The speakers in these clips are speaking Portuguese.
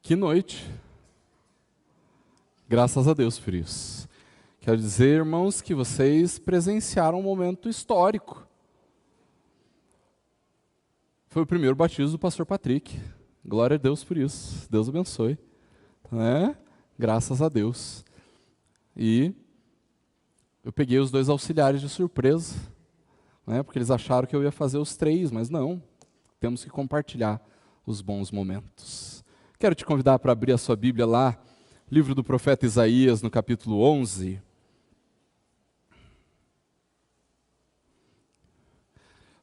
Que noite! Graças a Deus por isso. Quero dizer, irmãos, que vocês presenciaram um momento histórico. Foi o primeiro batismo do pastor Patrick. Glória a Deus por isso. Deus abençoe. Né? Graças a Deus. E eu peguei os dois auxiliares de surpresa, né? Porque eles acharam que eu ia fazer os três, mas não. Temos que compartilhar os bons momentos. Quero te convidar para abrir a sua Bíblia lá, livro do profeta Isaías, no capítulo 11.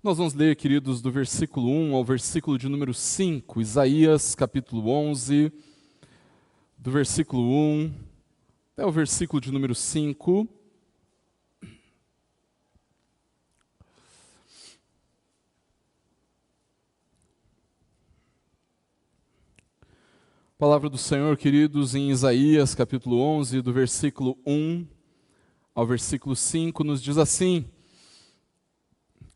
Nós vamos ler, queridos, do versículo 1 ao versículo de número 5, Isaías, capítulo 11, do versículo 1 até o versículo de número 5. Palavra do Senhor, queridos, em Isaías, capítulo 11, do versículo 1 ao versículo 5, nos diz assim: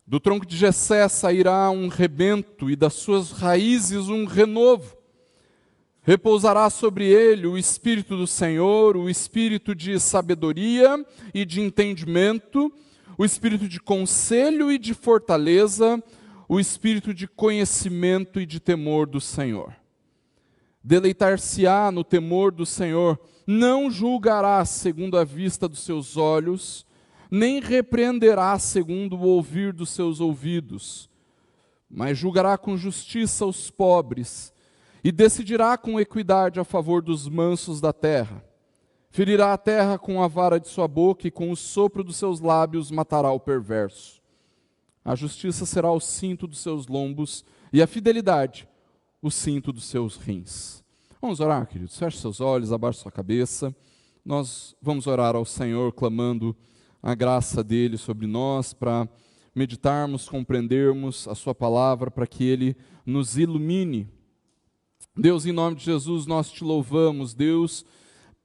Do tronco de Jessé sairá um rebento, e das suas raízes um renovo. Repousará sobre ele o Espírito do Senhor, o Espírito de sabedoria e de entendimento, o Espírito de conselho e de fortaleza, o Espírito de conhecimento e de temor do Senhor. Deleitar-se-á no temor do Senhor, não julgará segundo a vista dos seus olhos, nem repreenderá segundo o ouvir dos seus ouvidos, mas julgará com justiça os pobres, e decidirá com equidade a favor dos mansos da terra. Ferirá a terra com a vara de sua boca, e com o sopro dos seus lábios matará o perverso. A justiça será o cinto dos seus lombos, e a fidelidade o cinto dos seus rins. Vamos orar, queridos. Feche seus olhos, abaixe sua cabeça. Nós vamos orar ao Senhor, clamando a graça dele sobre nós, para meditarmos, compreendermos a sua palavra, para que ele nos ilumine. Deus, em nome de Jesus, nós te louvamos, Deus,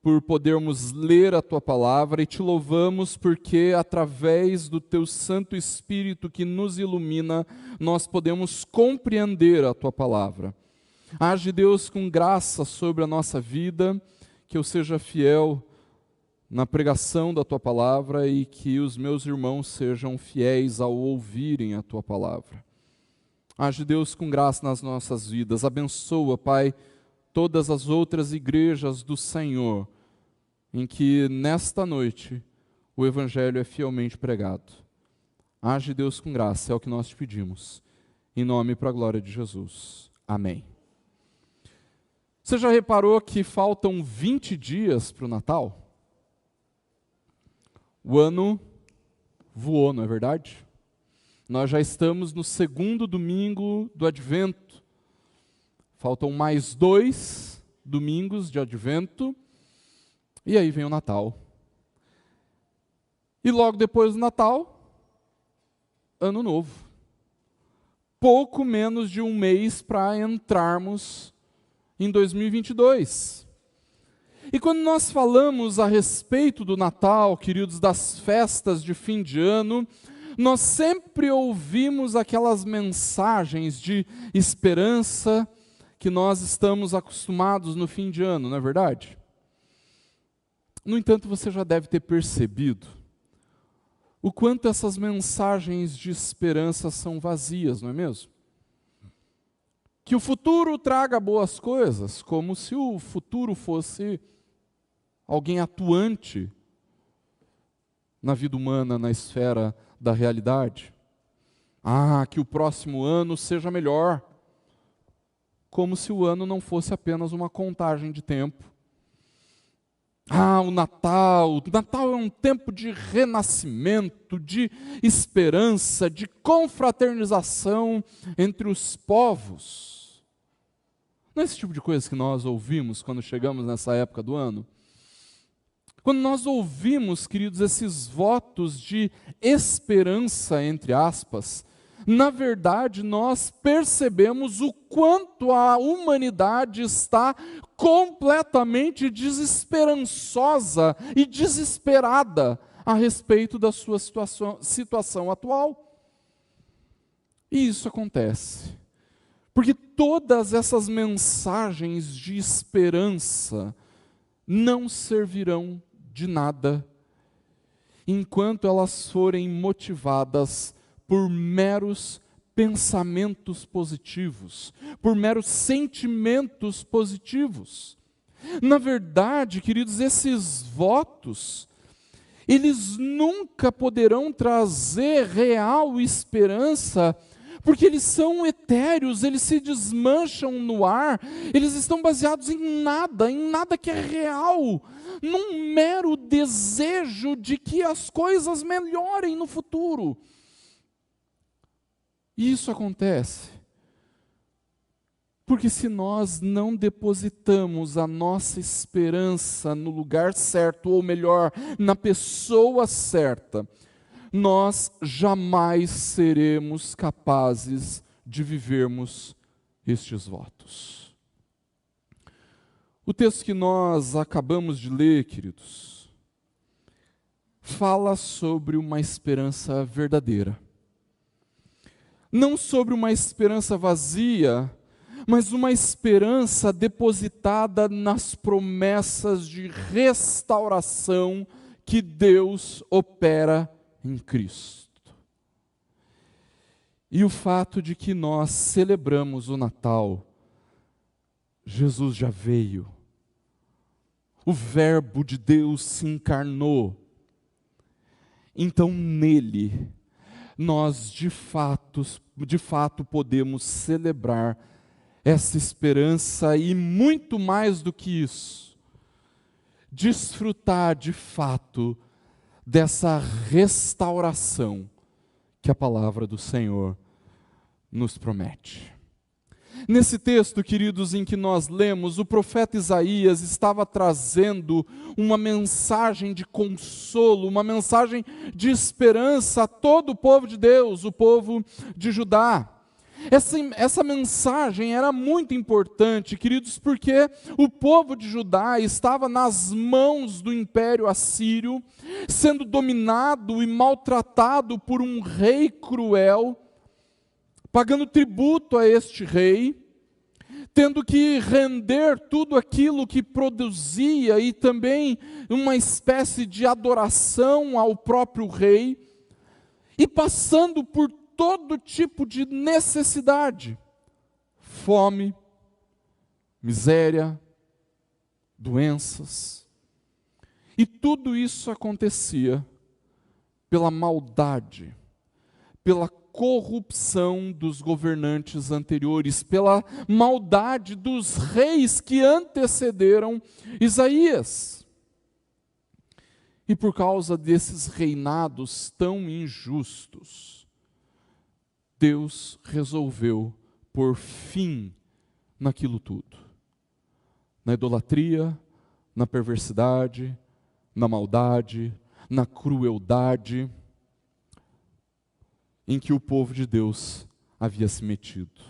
por podermos ler a tua palavra, e te louvamos porque através do teu Santo Espírito que nos ilumina, nós podemos compreender a tua palavra. Age, Deus, com graça sobre a nossa vida, que eu seja fiel na pregação da tua palavra e que os meus irmãos sejam fiéis ao ouvirem a tua palavra. Age, Deus, com graça nas nossas vidas. Abençoa, Pai, todas as outras igrejas do Senhor, em que nesta noite o Evangelho é fielmente pregado. Age, Deus, com graça, é o que nós te pedimos. Em nome e para a glória de Jesus. Amém. Você já reparou que faltam 20 dias para o Natal? O ano voou, não é verdade? Nós já estamos no segundo domingo do Advento. Faltam mais 2 domingos de Advento. E aí vem o Natal. E logo depois do Natal, Ano Novo. Pouco menos de um mês para entrarmos em 2022. E quando nós falamos a respeito do Natal, queridos, das festas de fim de ano, nós sempre ouvimos aquelas mensagens de esperança que nós estamos acostumados no fim de ano, não é verdade? No entanto, você já deve ter percebido o quanto essas mensagens de esperança são vazias, não é mesmo? Que o futuro traga boas coisas, como se o futuro fosse alguém atuante na vida humana, na esfera da realidade. Que o próximo ano seja melhor, como se o ano não fosse apenas uma contagem de tempo. O Natal é um tempo de renascimento, de esperança, de confraternização entre os povos. Não é esse tipo de coisa que nós ouvimos quando chegamos nessa época do ano? Quando nós ouvimos, queridos, esses votos de esperança, entre aspas, na verdade nós percebemos o quanto a humanidade está completamente desesperançosa e desesperada a respeito da sua situação atual. E isso acontece Porque todas essas mensagens de esperança não servirão de nada enquanto elas forem motivadas por meros pensamentos positivos, por meros sentimentos positivos. Na verdade, queridos, esses votos, eles nunca poderão trazer real esperança, porque eles são etéreos, eles se desmancham no ar, eles estão baseados em nada que é real, num mero desejo de que as coisas melhorem no futuro. E isso acontece porque se nós não depositamos a nossa esperança no lugar certo, ou melhor, na pessoa certa, nós jamais seremos capazes de vivermos estes votos. O texto que nós acabamos de ler, queridos, fala sobre uma esperança verdadeira. Não sobre uma esperança vazia, mas uma esperança depositada nas promessas de restauração que Deus opera em Cristo. E o fato de que nós celebramos o Natal, Jesus já veio, o Verbo de Deus se encarnou, então nele nós de fato podemos celebrar essa esperança e muito mais do que isso, desfrutar de fato dessa restauração que a palavra do Senhor nos promete. Nesse texto, queridos, em que nós lemos, o profeta Isaías estava trazendo uma mensagem de consolo, uma mensagem de esperança a todo o povo de Deus, o povo de Judá. Essa mensagem era muito importante, queridos, porque o povo de Judá estava nas mãos do Império Assírio, sendo dominado e maltratado por um rei cruel, pagando tributo a este rei, tendo que render tudo aquilo que produzia e também uma espécie de adoração ao próprio rei, e passando por todo tipo de necessidade, fome, miséria, doenças. E tudo isso acontecia pela maldade, pela corrupção dos governantes anteriores, pela maldade dos reis que antecederam Isaías. E por causa desses reinados tão injustos, Deus resolveu pôr fim naquilo tudo. Na idolatria, na perversidade, na maldade, na crueldade em que o povo de Deus havia se metido.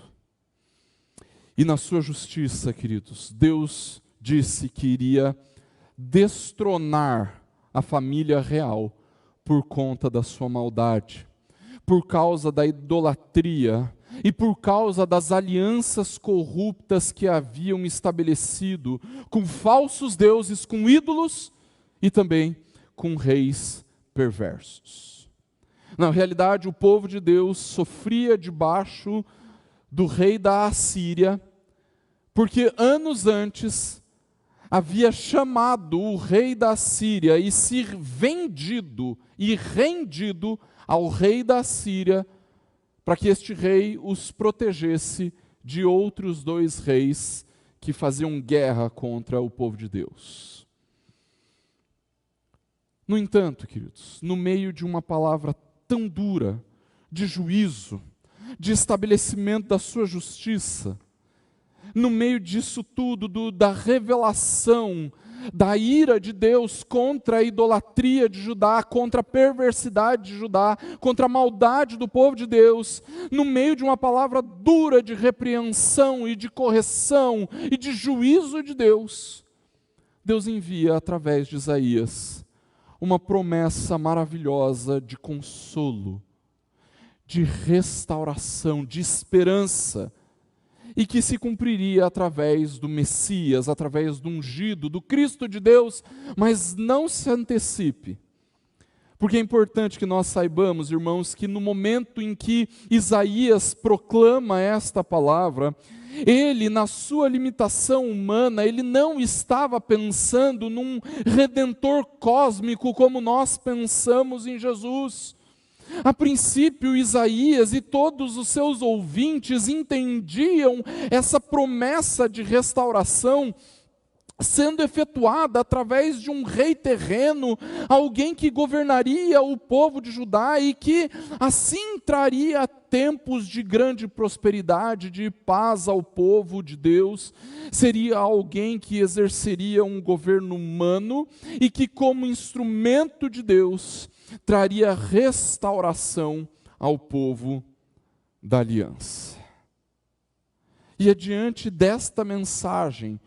E na sua justiça, queridos, Deus disse que iria destronar a família real por conta da sua maldade, por causa da idolatria e por causa das alianças corruptas que haviam estabelecido com falsos deuses, com ídolos e também com reis perversos. Na realidade, o povo de Deus sofria debaixo do rei da Assíria, porque anos antes havia chamado o rei da Assíria e se vendido e rendido ao rei da Assíria, para que este rei os protegesse de outros dois reis que faziam guerra contra o povo de Deus. No entanto, queridos, no meio de uma palavra tão dura, de juízo, de estabelecimento da sua justiça, no meio disso tudo, da revelação, da ira de Deus contra a idolatria de Judá, contra a perversidade de Judá, contra a maldade do povo de Deus, no meio de uma palavra dura de repreensão e de correção e de juízo de Deus, Deus envia através de Isaías uma promessa maravilhosa de consolo, de restauração, de esperança, e que se cumpriria através do Messias, através do ungido, do Cristo de Deus, mas não se antecipe. Porque é importante que nós saibamos, irmãos, que no momento em que Isaías proclama esta palavra, ele, na sua limitação humana, ele não estava pensando num redentor cósmico como nós pensamos em Jesus. A princípio, Isaías e todos os seus ouvintes entendiam essa promessa de restauração sendo efetuada através de um rei terreno, alguém que governaria o povo de Judá e que assim traria tempos de grande prosperidade, de paz ao povo de Deus. Seria alguém que exerceria um governo humano e que, como instrumento de Deus, traria restauração ao povo da aliança. E é diante desta mensagem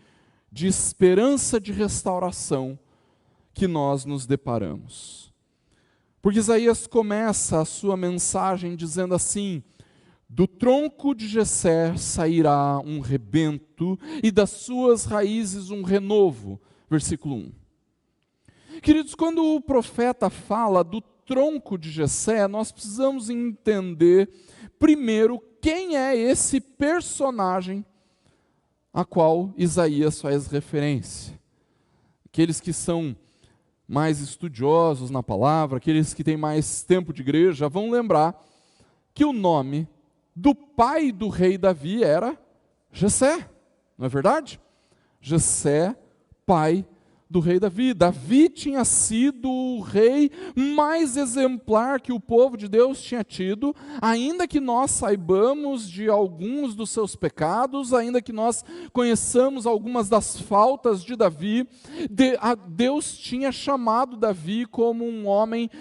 de esperança de restauração que nós nos deparamos. Porque Isaías começa a sua mensagem dizendo assim: do tronco de Jessé sairá um rebento e das suas raízes um renovo. Versículo 1. Queridos, quando o profeta fala do tronco de Jessé, nós precisamos entender primeiro quem é esse personagem a qual Isaías faz referência. Aqueles que são mais estudiosos na palavra, aqueles que têm mais tempo de igreja, vão lembrar que o nome do pai do rei Davi era Jessé, não é verdade? Jessé, pai do rei Davi. Davi tinha sido o rei mais exemplar que o povo de Deus tinha tido, ainda que nós saibamos de alguns dos seus pecados, ainda que nós conheçamos algumas das faltas de Davi, Deus tinha chamado Davi como um homem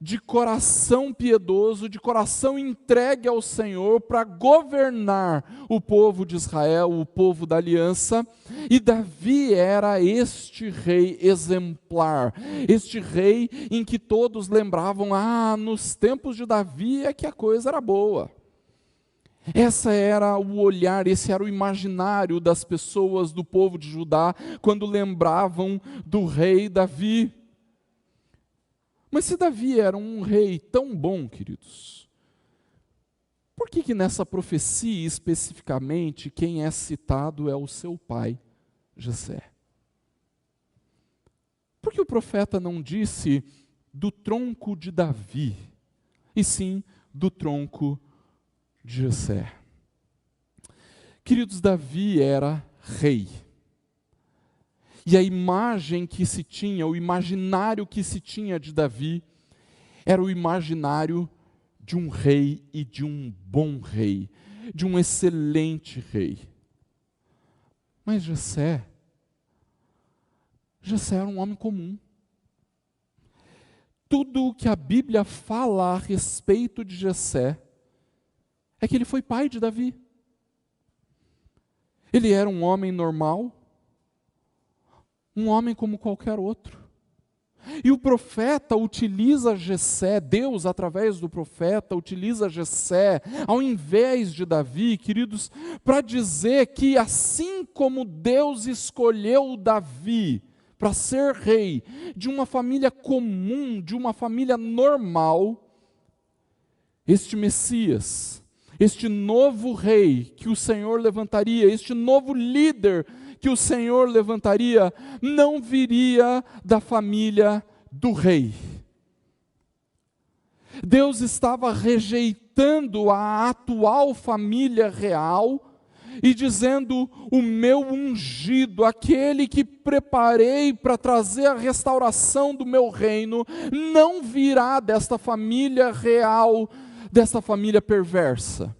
de coração piedoso, de coração entregue ao Senhor para governar o povo de Israel, o povo da aliança. E Davi era este rei exemplar, este rei em que todos lembravam: nos tempos de Davi é que a coisa era boa. Essa era o olhar, esse era o imaginário das pessoas do povo de Judá quando lembravam do rei Davi. Mas se Davi era um rei tão bom, queridos, por que nessa profecia especificamente quem é citado é o seu pai, Jessé? Por que o profeta não disse do tronco de Davi, e sim do tronco de Jessé? Queridos, Davi era rei. E a imagem que se tinha, o imaginário que se tinha de Davi, era o imaginário de um rei e de um bom rei, de um excelente rei. Mas Jessé era um homem comum. Tudo o que a Bíblia fala a respeito de Jessé é que ele foi pai de Davi. Ele era um homem normal, um homem como qualquer outro. E o profeta utiliza Jessé, Deus através do profeta utiliza Jessé, ao invés de Davi, queridos, para dizer que assim como Deus escolheu Davi para ser rei de uma família comum, de uma família normal, este Messias, este novo rei que o Senhor levantaria, este novo líder que o Senhor levantaria, não viria da família do rei. Deus estava rejeitando a atual família real e dizendo: o meu ungido, aquele que preparei para trazer a restauração do meu reino, não virá desta família real, desta família perversa.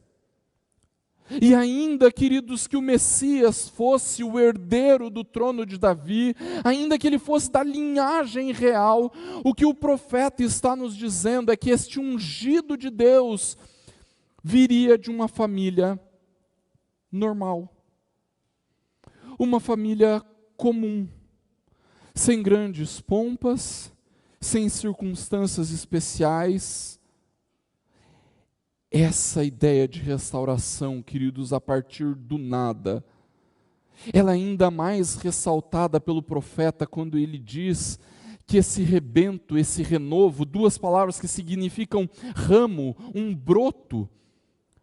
E ainda, queridos, que o Messias fosse o herdeiro do trono de Davi, ainda que ele fosse da linhagem real, o que o profeta está nos dizendo é que este ungido de Deus viria de uma família normal, uma família comum, sem grandes pompas, sem circunstâncias especiais. Essa ideia de restauração, queridos, a partir do nada, ela é ainda mais ressaltada pelo profeta quando ele diz que esse rebento, esse renovo, duas palavras que significam ramo, um broto,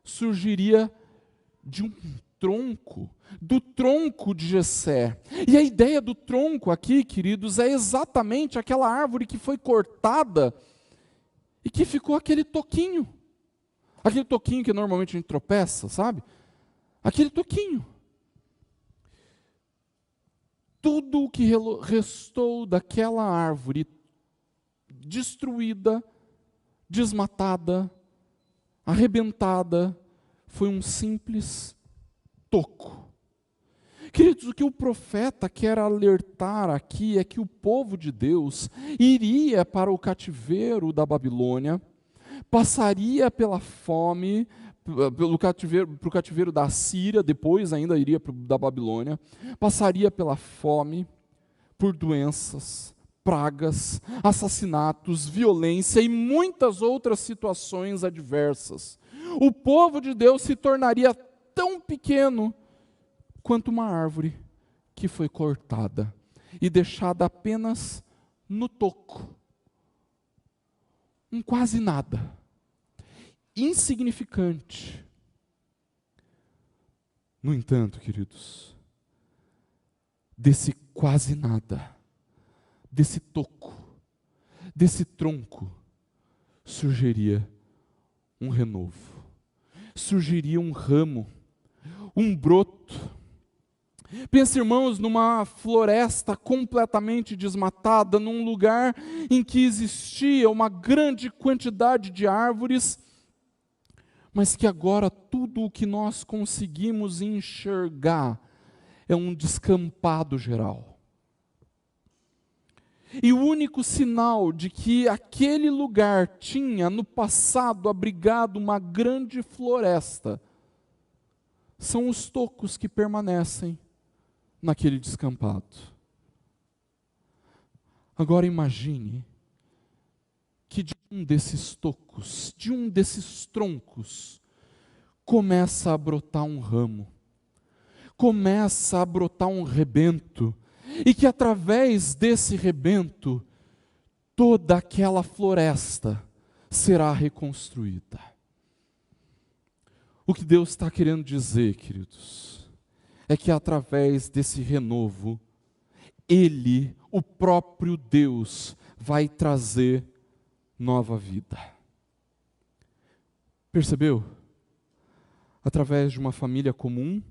surgiria de um tronco, do tronco de Jessé. E a ideia do tronco aqui, queridos, é exatamente aquela árvore que foi cortada e que ficou aquele toquinho que normalmente a gente tropeça, sabe? Aquele toquinho. Tudo o que restou daquela árvore destruída, desmatada, arrebentada, foi um simples toco. Queridos, o que o profeta quer alertar aqui é que o povo de Deus iria para o cativeiro da Babilônia, passaria pela fome, para o cativeiro da Síria, depois ainda iria para o da Babilônia, passaria pela fome, por doenças, pragas, assassinatos, violência e muitas outras situações adversas. O povo de Deus se tornaria tão pequeno quanto uma árvore que foi cortada e deixada apenas no toco. Um quase nada, insignificante. No entanto, queridos, desse quase nada, desse toco, desse tronco, surgiria um renovo, surgiria um ramo, um broto. Pensa, irmãos, numa floresta completamente desmatada, num lugar em que existia uma grande quantidade de árvores, mas que agora tudo o que nós conseguimos enxergar é um descampado geral. E o único sinal de que aquele lugar tinha no passado abrigado uma grande floresta são os tocos que permanecem naquele descampado. Agora imagine que de um desses tocos, de um desses troncos, começa a brotar um ramo, começa a brotar um rebento, e que através desse rebento, toda aquela floresta será reconstruída. O que Deus está querendo dizer, queridos, é que através desse renovo, Ele, o próprio Deus, vai trazer nova vida. Percebeu? Através de uma família comum,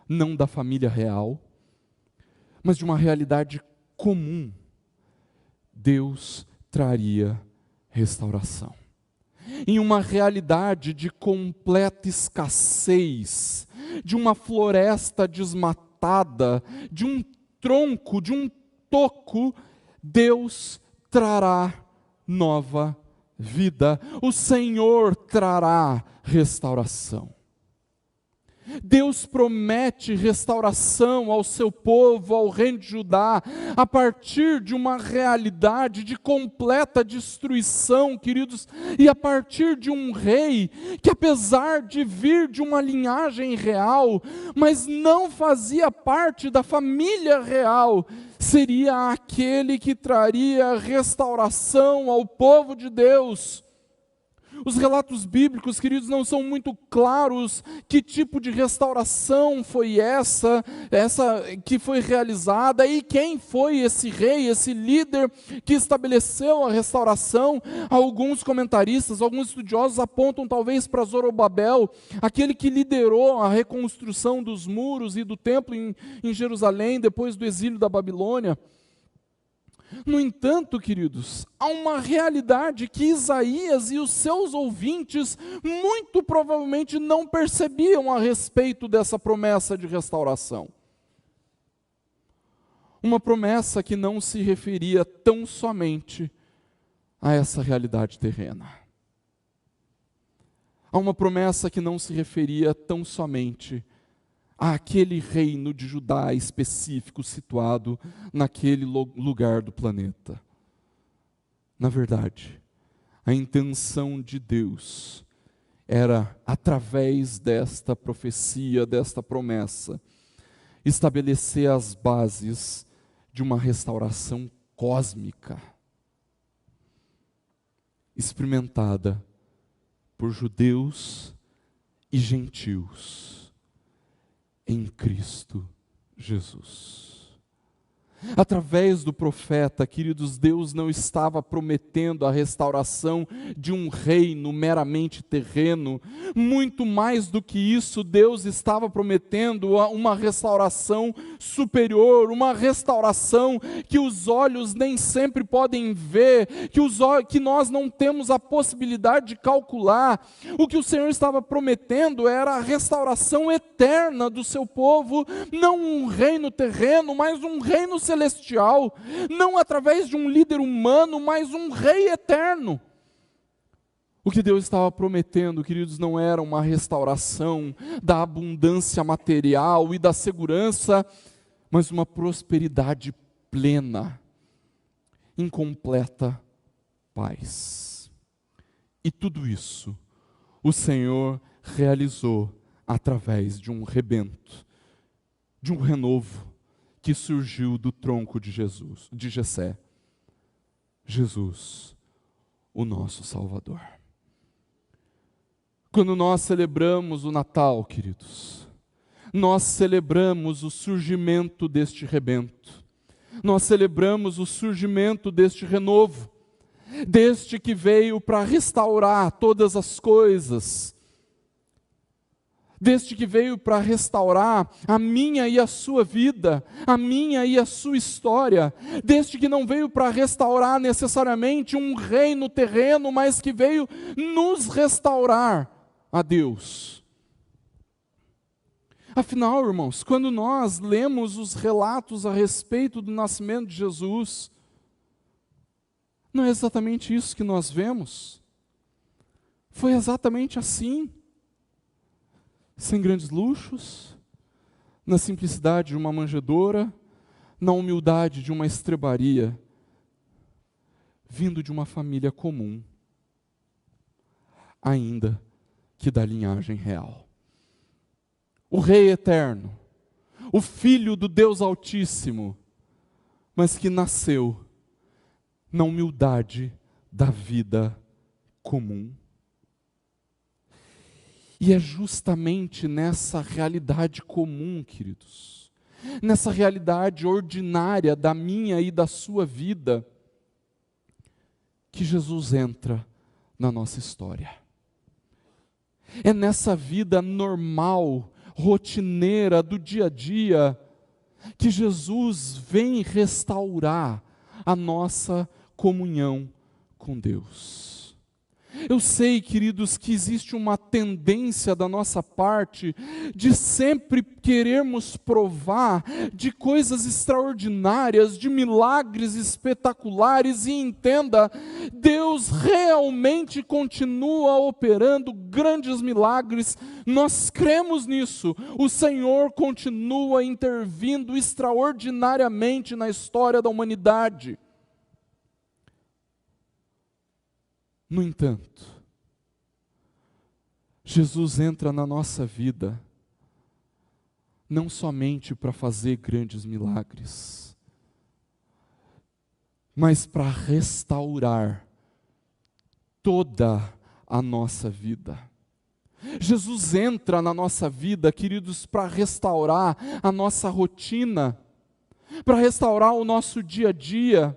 não da família real, mas de uma realidade comum, Deus traria restauração. Em uma realidade de completa escassez, de uma floresta desmatada, de um tronco, de um toco, Deus trará nova vida. O Senhor trará restauração. Deus promete restauração ao seu povo, ao reino de Judá, a partir de uma realidade de completa destruição, queridos, e a partir de um rei que, apesar de vir de uma linhagem real, mas não fazia parte da família real, seria aquele que traria restauração ao povo de Deus. Os relatos bíblicos, queridos, não são muito claros que tipo de restauração foi essa que foi realizada e quem foi esse rei, esse líder que estabeleceu a restauração. Alguns comentaristas, alguns estudiosos apontam talvez para Zorobabel, aquele que liderou a reconstrução dos muros e do templo em Jerusalém depois do exílio da Babilônia. No entanto, queridos, há uma realidade que Isaías e os seus ouvintes muito provavelmente não percebiam a respeito dessa promessa de restauração. Uma promessa que não se referia tão somente a essa realidade terrena. Há uma promessa que não se referia tão somente àquele reino de Judá específico situado naquele lugar do planeta. Na verdade, a intenção de Deus era, através desta profecia, desta promessa, estabelecer as bases de uma restauração cósmica, experimentada por judeus e gentios em Cristo Jesus. Através do profeta, queridos, Deus não estava prometendo a restauração de um reino meramente terreno. Muito mais do que isso, Deus estava prometendo uma restauração superior, uma restauração que os olhos nem sempre podem ver, que nós não temos a possibilidade de calcular. O que o Senhor estava prometendo era a restauração eterna do seu povo, não um reino terreno, mas um reino celestial, não através de um líder humano, mas um rei eterno. O que Deus estava prometendo, queridos, não era uma restauração da abundância material e da segurança, mas uma prosperidade plena, em completa paz. E tudo isso o Senhor realizou através de um rebento, de um renovo que surgiu do tronco de Jesus, de Jessé. Jesus, o nosso Salvador. Quando nós celebramos o Natal, queridos, nós celebramos o surgimento deste rebento. Nós celebramos o surgimento deste renovo, deste que veio para restaurar todas as coisas, deste que veio para restaurar a minha e a sua vida, a minha e a sua história, deste que não veio para restaurar necessariamente um reino terreno, mas que veio nos restaurar a Deus. Afinal, irmãos, quando nós lemos os relatos a respeito do nascimento de Jesus, não é exatamente isso que nós vemos? Foi exatamente assim. Sem grandes luxos, na simplicidade de uma manjedoura, na humildade de uma estrebaria, vindo de uma família comum, ainda que da linhagem real. O Rei Eterno, o Filho do Deus Altíssimo, mas que nasceu na humildade da vida comum. E é justamente nessa realidade comum, queridos, nessa realidade ordinária da minha e da sua vida, que Jesus entra na nossa história. É nessa vida normal, rotineira, do dia a dia, que Jesus vem restaurar a nossa comunhão com Deus. Eu sei, queridos, que existe uma tendência da nossa parte de sempre querermos provar de coisas extraordinárias, de milagres espetaculares, e entenda, Deus realmente continua operando grandes milagres, nós cremos nisso, o Senhor continua intervindo extraordinariamente na história da humanidade. No entanto, Jesus entra na nossa vida não somente para fazer grandes milagres, mas para restaurar toda a nossa vida. Jesus entra na nossa vida, queridos, para restaurar a nossa rotina, para restaurar o nosso dia a dia,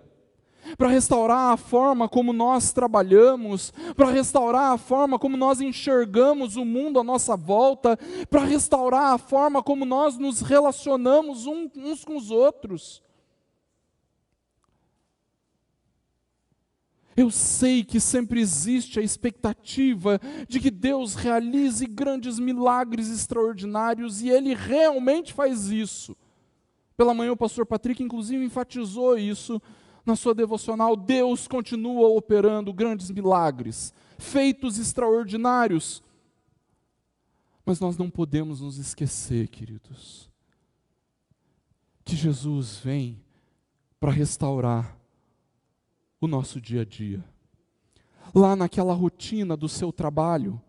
para restaurar a forma como nós trabalhamos, para restaurar a forma como nós enxergamos o mundo à nossa volta, para restaurar a forma como nós nos relacionamos uns com os outros. Eu sei que sempre existe a expectativa de que Deus realize grandes milagres extraordinários, e Ele realmente faz isso. Pela manhã o pastor Patrick inclusive enfatizou isso na sua devocional. Deus continua operando grandes milagres, feitos extraordinários. Mas nós não podemos nos esquecer, queridos, que Jesus vem para restaurar o nosso dia a dia. Lá naquela rotina do seu trabalho,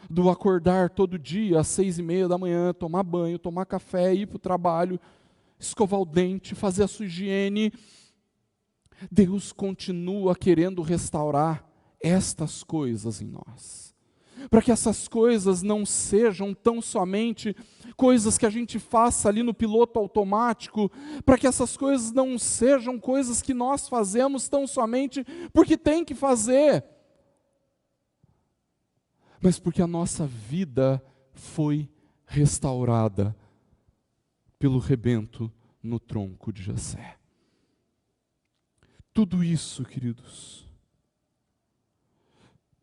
do acordar todo dia às 6:30 da manhã, tomar banho, tomar café, ir para o trabalho, escovar o dente, fazer a sua higiene. Deus continua querendo restaurar estas coisas em nós, para que essas coisas não sejam tão somente coisas que a gente faça ali no piloto automático, para que essas coisas não sejam coisas que nós fazemos tão somente porque tem que fazer, mas porque a nossa vida foi restaurada pelo rebento no tronco de Jessé. Tudo isso, queridos,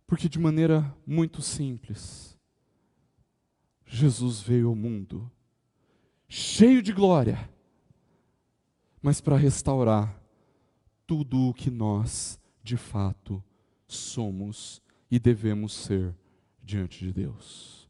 porque de maneira muito simples, Jesus veio ao mundo cheio de glória, mas para restaurar tudo o que nós, de fato, somos e devemos ser diante de Deus.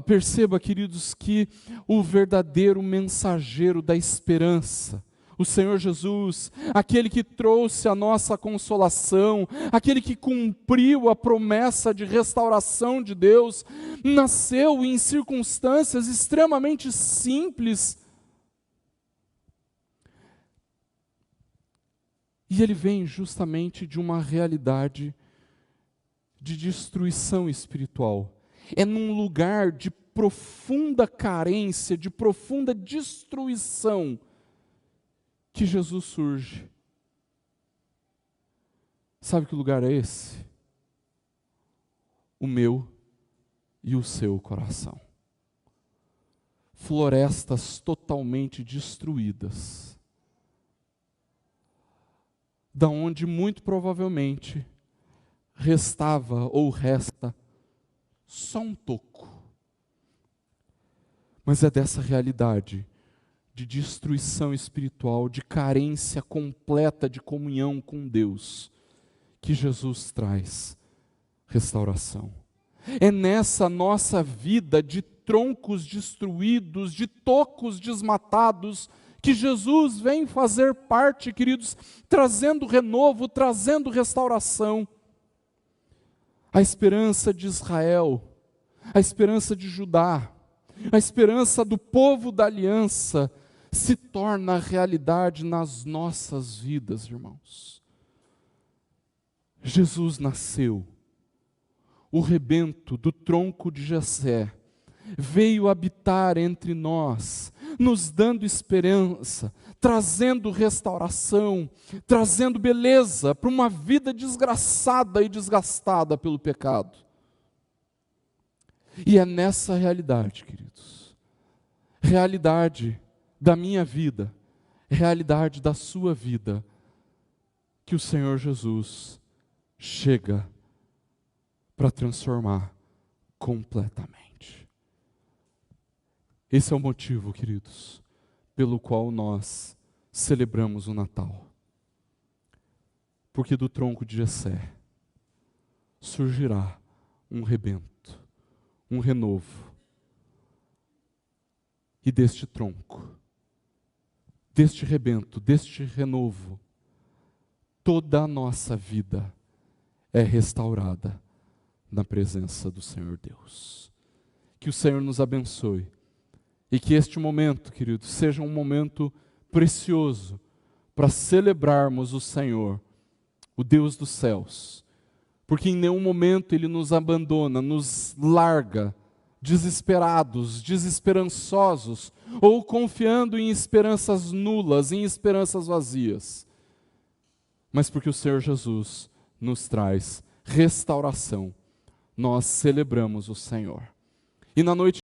Perceba, queridos, que o verdadeiro mensageiro da esperança, o Senhor Jesus, aquele que trouxe a nossa consolação, aquele que cumpriu a promessa de restauração de Deus, nasceu em circunstâncias extremamente simples. E ele vem justamente de uma realidade de destruição espiritual. É num lugar de profunda carência, de profunda destruição, que Jesus surge. Sabe que lugar é esse? O meu e o seu coração. Florestas totalmente destruídas, da onde muito provavelmente restava ou resta só um toco. Mas é dessa realidade de destruição espiritual, de carência completa de comunhão com Deus, que Jesus traz restauração. É nessa nossa vida de troncos destruídos, de tocos desmatados, que Jesus vem fazer parte, queridos, trazendo renovo, trazendo restauração. A esperança de Israel, a esperança de Judá, a esperança do povo da aliança se torna realidade nas nossas vidas, irmãos. Jesus nasceu, o rebento do tronco de Jessé veio habitar entre nós, nos dando esperança, trazendo restauração, trazendo beleza para uma vida desgraçada e desgastada pelo pecado. E é nessa realidade, queridos, realidade da minha vida, realidade da sua vida, que o Senhor Jesus chega para transformar completamente. Esse é o motivo, queridos, pelo qual nós celebramos o Natal. Porque do tronco de Jessé surgirá um rebento, um renovo. E deste tronco, deste rebento, deste renovo, toda a nossa vida é restaurada na presença do Senhor Deus. Que o Senhor nos abençoe e que este momento, querido, seja um momento precioso para celebrarmos o Senhor, o Deus dos céus, porque em nenhum momento Ele nos abandona, nos larga, desesperados, desesperançosos, ou confiando em esperanças nulas, em esperanças vazias, mas porque o Senhor Jesus nos traz restauração. Nós celebramos o Senhor. E na noite